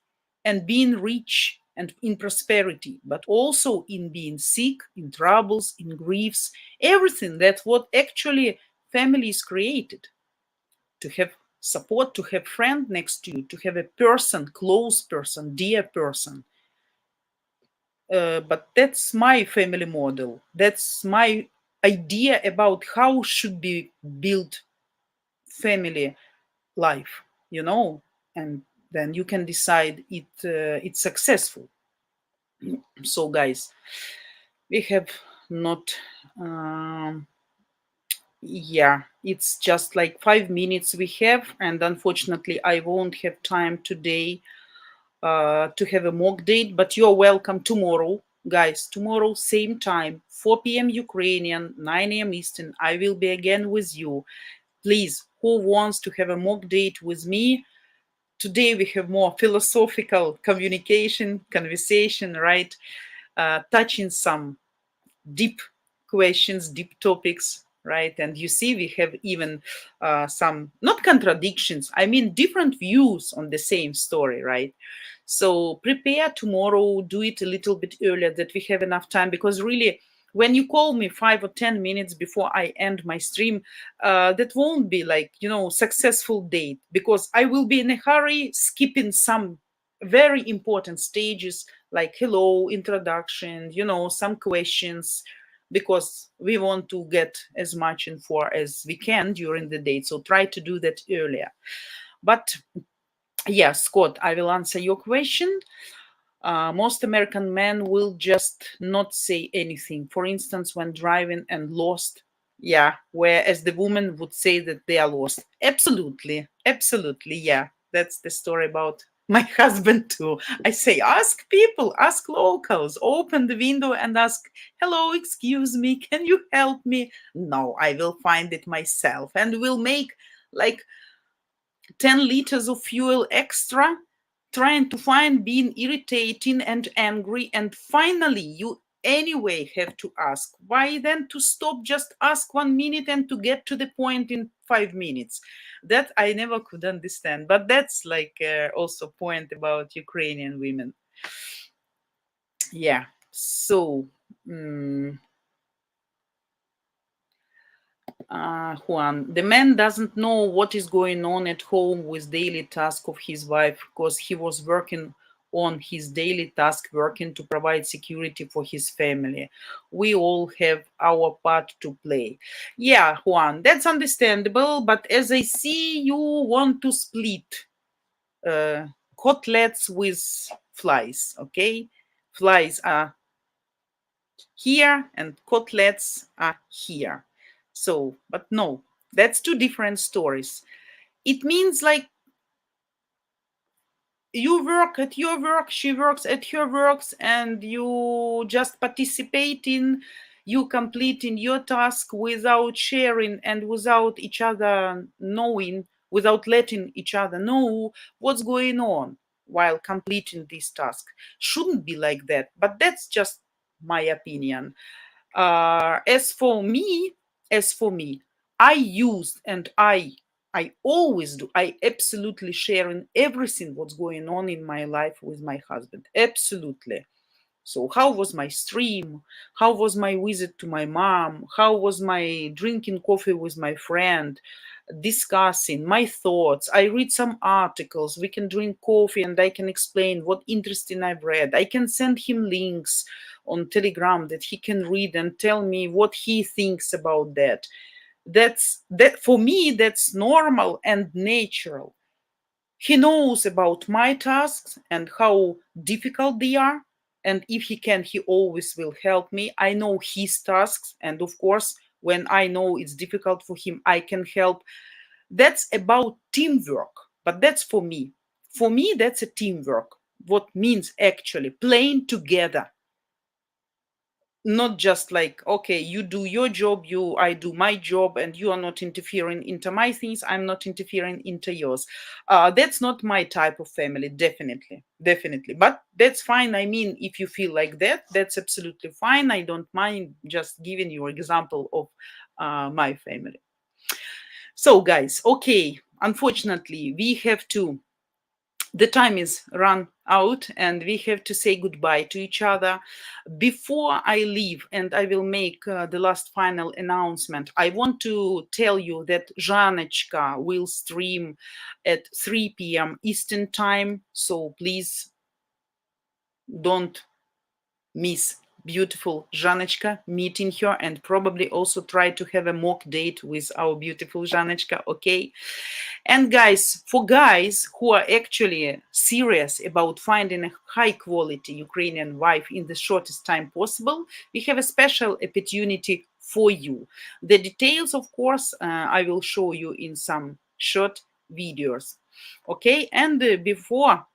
and being rich and in prosperity, but also in being sick, in troubles, in griefs, everything. That's what actually family is created, to have support, to have friend next to you, to have a person, close person, dear person. But that's my family model. That's my idea about how should be built family life, you know, and then you can decide it's successful. So, guys, we have not. Yeah, it's just like 5 minutes we have, and unfortunately, I won't have time today to have a mock date, but you're welcome tomorrow, guys. Tomorrow, same time, 4 p.m. Ukrainian, 9 a.m. Eastern. I will be again with you. Please, who wants to have a mock date with me? Today we have more philosophical communication, conversation, right? Touching some deep questions, deep topics, right? And you see, we have even some, not contradictions, I mean, different views on the same story, right? So prepare tomorrow, do it a little bit earlier that we have enough time, because really, when you call me 5 or 10 minutes before I end my stream, that won't be like, successful date, because I will be in a hurry, skipping some very important stages like hello, introduction, some questions, because we want to get as much info as we can during the day. So try to do that earlier. But yeah, Scott, I will answer your question. Most American men will just not say anything. For instance, when driving and lost, yeah, whereas the woman would say that they are lost. Absolutely, absolutely, yeah. That's the story about my husband too. I say, ask people, ask locals, open the window and ask, hello, excuse me, can you help me? No, I will find it myself, and will make like 10 liters of fuel extra, trying to find, being irritating and angry, and finally you anyway have to ask. Why then to stop, just ask 1 minute and to get to the point in 5 minutes? That I never could understand, but that's like also point about Ukrainian women. Yeah, so Juan, the man doesn't know what is going on at home with daily task of his wife, because he was working on his daily task, working to provide security for his family. We all have our part to play. Yeah, Juan, that's understandable, but as I see, you want to split cutlets with flies, okay? Flies are here and cutlets are here. So, but no, that's two different stories. It means like you work at your work, she works at her works, and you just participate in, you completing your task without sharing and without each other knowing, without letting each other know what's going on while completing this task. Shouldn't be like that, but that's just my opinion. As for me, I used, and I always do. I absolutely sharing everything what's going on in my life with my husband. Absolutely. So how was my stream? How was my visit to my mom? How was my drinking coffee with my friend? Discussing my thoughts. I read some articles. We can drink coffee and I can explain what interesting I've read. I can send him links on Telegram that he can read and tell me what he thinks about that. That's that for me, that's normal and natural. He knows about my tasks and how difficult they are. And if he can, he always will help me. I know his tasks. And of course, when I know it's difficult for him, I can help. That's about teamwork. But that's for me. For me, that's a teamwork. What means actually playing together, not just like, okay, you do your job, I do my job, and you are not interfering into my things, I'm not interfering into yours. That's not my type of family. Definitely, but that's fine. I mean, if you feel like that, that's absolutely fine. I don't mind just giving you an example of my family. So guys, okay, unfortunately we have to, the time is run out and we have to say goodbye to each other. Before I leave and I will make the last final announcement, I want to tell you that Zhanechka will stream at 3 p.m. Eastern time, so please don't miss beautiful Zhanechka, meeting her, and probably also try to have a mock date with our beautiful Zhanechka, okay? And guys, for guys who are actually serious about finding a high quality Ukrainian wife in the shortest time possible, we have a special opportunity for you. The details, of course, I will show you in some short videos, okay? And before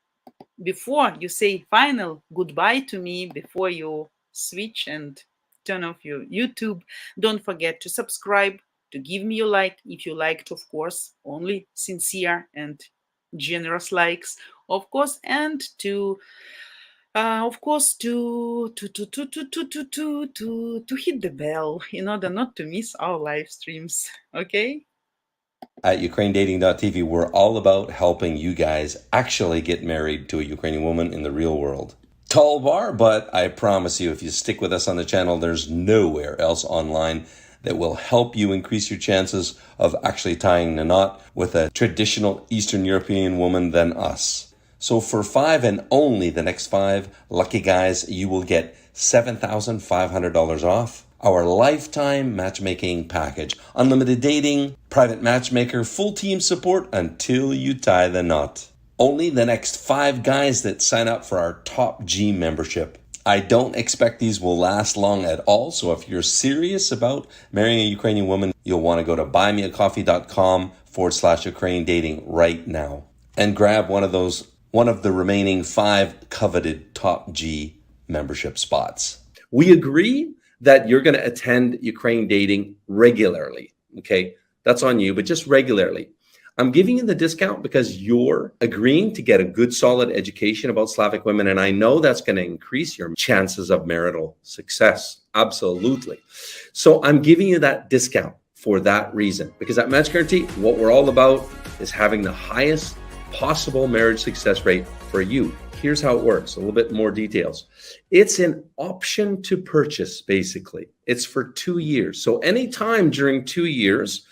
you say final goodbye to me, before you switch and turn off your YouTube, don't forget to subscribe, to give me your like if you liked, of course, only sincere and generous likes, of course, and to hit the bell in order not to miss our live streams. Okay. At UkraineDating.tv, we're all about helping you guys actually get married to a Ukrainian woman in the real world. Tall bar, but I promise you, if you stick with us on the channel, there's nowhere else online that will help you increase your chances of actually tying the knot with a traditional Eastern European woman than us. So for 5 and only the next 5 lucky guys, you will get $7,500 off our lifetime matchmaking package. Unlimited dating, private matchmaker, full team support until you tie the knot. Only the next 5 guys that sign up for our Top G membership. I don't expect these will last long at all, so if you're serious about marrying a Ukrainian woman, you'll want to go to buymeacoffee.com/Ukraine dating right now and grab one of the remaining 5 coveted Top G membership spots. We agree that you're going to attend Ukraine dating regularly. Okay, that's on you, but just regularly. I'm giving you the discount because you're agreeing to get a good, solid education about Slavic women. And I know that's going to increase your chances of marital success. Absolutely. So I'm giving you that discount for that reason, because at Match Guarantee, what we're all about is having the highest possible marriage success rate for you. Here's how it works, a little bit more details. It's an option to purchase, basically. It's for 2 years. So anytime during 2 years,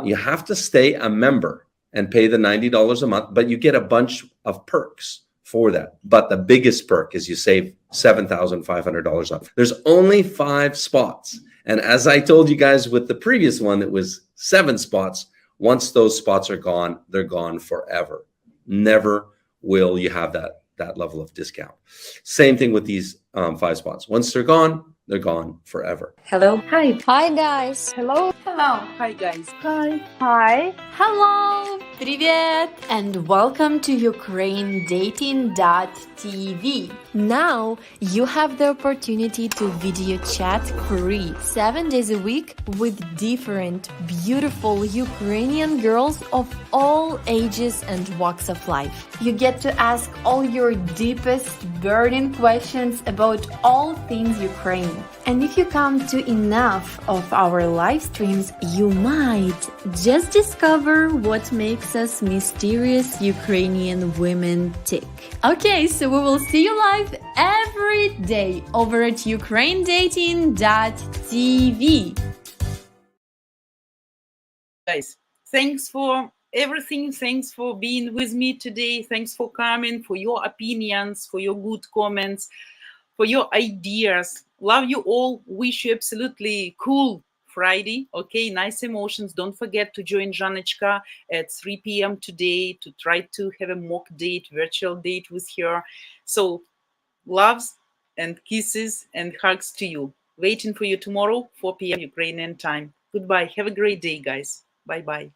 you have to stay a member and pay the $90 a month, but you get a bunch of perks for that. But the biggest perk is you save $7,500 off. There's only 5 spots. And as I told you guys with the previous one, it was 7 spots. Once those spots are gone, they're gone forever. Never will you have that level of discount. Same thing with these 5 spots. Once they're gone forever. Hello. Hi. Hi, guys. Hello. Hello. Hi, guys. Hi. Hi. Hello. Привет. And welcome to UkraineDating.tv. Now you have the opportunity to video chat free 7 days a week with different beautiful Ukrainian girls of all ages and walks of life. You get to ask all your deepest burning questions about all things Ukraine. And if you come to enough of our live streams, you might just discover what makes us mysterious Ukrainian women tick. Okay, so we will see you live every day over at UkraineDating.tv. Guys, thanks for everything. Thanks for being with me today. Thanks for coming, for your opinions, for your good comments, for your ideas. Love you all. Wish you absolutely cool Friday. Okay, nice emotions. Don't forget to join Zhanechka at 3 p.m. today to try to have a mock date, virtual date with her. So loves and kisses and hugs to you. Waiting for you tomorrow, 4 p.m. Ukrainian time. Goodbye. Have a great day, guys. Bye-bye.